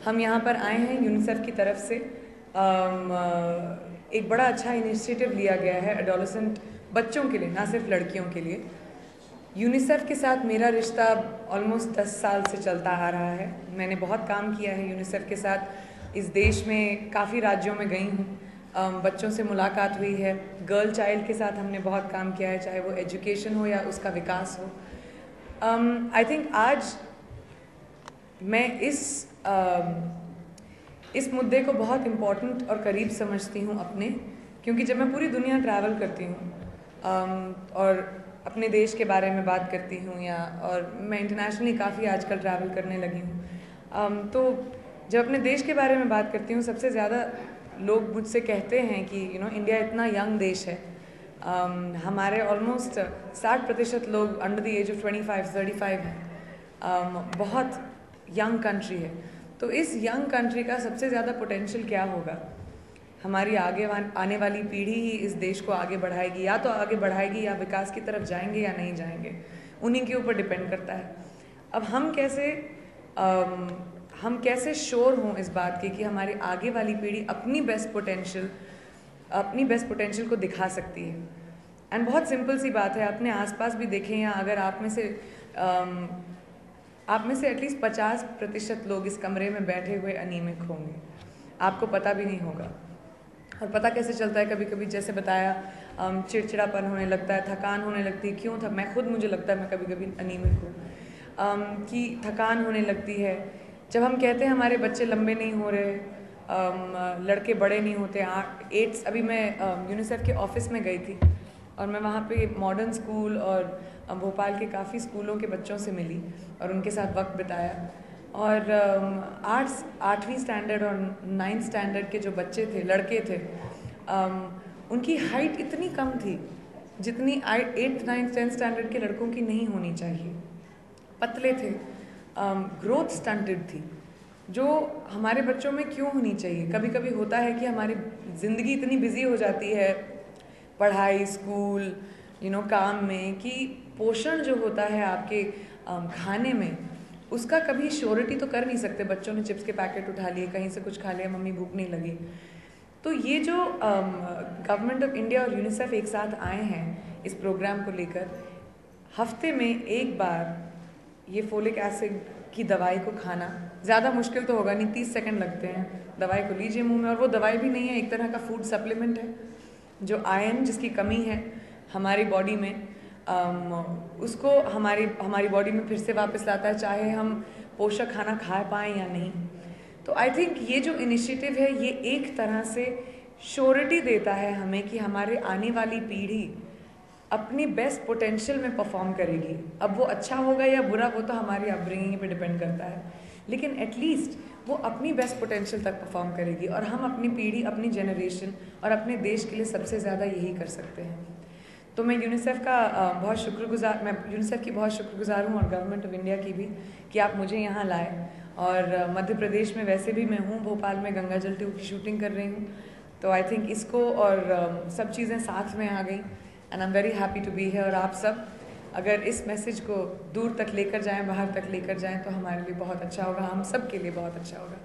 हम यहाँ पर आए हैं यूनिसेफ की तरफ से। एक बड़ा अच्छा इनिशिएटिव लिया गया है एडोलेसेंट बच्चों के लिए, ना सिर्फ लड़कियों के लिए। यूनिसेफ के साथ मेरा रिश्ता ऑलमोस्ट 10 साल से चलता आ रहा है। मैंने बहुत काम किया है यूनिसेफ के साथ। इस देश में काफ़ी राज्यों में गई हूँ, बच्चों से मुलाकात हुई है। गर्ल चाइल्ड के साथ हमने बहुत काम किया है, चाहे वो एजुकेशन हो या उसका विकास हो। आई थिंक आज मैं इस मुद्दे को बहुत इम्पोर्टेंट और करीब समझती हूँ अपने, क्योंकि जब मैं पूरी दुनिया ट्रैवल करती हूँ और अपने देश के बारे में बात करती हूँ और मैं इंटरनेशनली काफ़ी आजकल ट्रैवल करने लगी हूँ, तो जब अपने देश के बारे में बात करती हूँ सबसे ज़्यादा लोग मुझसे कहते हैं कि इंडिया इतना यंग देश है। हमारे ऑलमोस्ट 60% लोग अंडर द एज ऑफ 25-35 हैं। बहुत यंग कंट्री है। तो इस यंग कंट्री का सबसे ज़्यादा पोटेंशियल क्या होगा? हमारी आगे आने वाली पीढ़ी ही इस देश को आगे बढ़ाएगी, या तो आगे बढ़ाएगी या विकास की तरफ जाएंगे या नहीं जाएंगे, उन्हीं के ऊपर डिपेंड करता है। अब हम कैसे श्योर हों इस बात के कि हमारी आगे वाली पीढ़ी अपनी बेस्ट पोटेंशियल को दिखा सकती है। एंड बहुत सिंपल सी बात है, अपने आसपास भी देखें, या अगर आप में से एटलीस्ट 50% लोग इस कमरे में बैठे हुए अनीमिक होंगे, आपको पता भी नहीं होगा। और पता कैसे चलता है? कभी कभी जैसे बताया, चिड़चिड़ापन होने लगता है, थकान होने लगती है। क्यों था? मुझे लगता है मैं कभी कभी अनीमिक हूँ, कि थकान होने लगती है। जब हम कहते हैं हमारे बच्चे लंबे नहीं हो रहे, लड़के बड़े नहीं होते। अभी मैं यूनिसेफ के ऑफिस में गई थी और मैं वहाँ पे मॉडर्न स्कूल और भोपाल के काफ़ी स्कूलों के बच्चों से मिली और उनके साथ वक्त बिताया। और 8वीं स्टैंडर्ड और 9th स्टैंडर्ड के जो बच्चे थे, लड़के थे, उनकी हाइट इतनी कम थी जितनी 8th, 9th, 10th स्टैंडर्ड के लड़कों की नहीं होनी चाहिए। पतले थे, ग्रोथ स्टंटेड थी, जो हमारे बच्चों में क्यों होनी चाहिए? कभी कभी होता है कि हमारी ज़िंदगी इतनी बिजी हो जाती है पढ़ाई, स्कूल, काम में, कि पोषण जो होता है आपके खाने में, उसका कभी श्योरिटी तो कर नहीं सकते। बच्चों ने चिप्स के पैकेट उठा लिए, कहीं से कुछ खा लिया, मम्मी भूख नहीं लगी। तो ये जो गवर्नमेंट ऑफ इंडिया और यूनिसेफ एक साथ आए हैं इस प्रोग्राम को लेकर, हफ्ते में एक बार ये फोलिक एसिड की दवाई को खाना, ज़्यादा मुश्किल तो होगा नहीं, 30 सेकंड लगते हैं। दवाई को लीजिए मुंह में, और वो दवाई भी नहीं है, एक तरह का फूड सप्लीमेंट है जो आयरन जिसकी कमी है हमारी बॉडी में, उसको हमारी बॉडी में फिर से वापस लाता है, चाहे हम पोषक खाना खा पाएँ या नहीं। तो आई थिंक ये जो इनिशिएटिव है, ये एक तरह से श्योरिटी देता है हमें कि हमारे आने वाली पीढ़ी अपनी बेस्ट पोटेंशियल में परफॉर्म करेगी। अब वो अच्छा होगा या बुरा, वो तो हमारी अपब्रिंगिंग पे डिपेंड करता है, लेकिन एटलीस्ट वो अपनी बेस्ट पोटेंशियल तक परफॉर्म करेगी। और हम अपनी पीढ़ी, अपनी जनरेशन और अपने देश के लिए सबसे ज़्यादा यही कर सकते हैं। तो मैं यूनिसेफ की बहुत शुक्रगुजार हूँ, और गवर्नमेंट ऑफ इंडिया की भी, कि आप मुझे यहाँ लाए। और मध्य प्रदेश में वैसे भी मैं हूँ, भोपाल में गंगा जल 2 की शूटिंग कर रही हूँ। तो आई थिंक इसको और सब चीज़ें साथ में आ गई, and I am very happy to be है। और आप सब अगर इस मैसेज को दूर तक लेकर जाएं, बाहर तक लेकर जाएं, तो हमारे लिए बहुत अच्छा होगा, हम सब के लिए बहुत अच्छा होगा।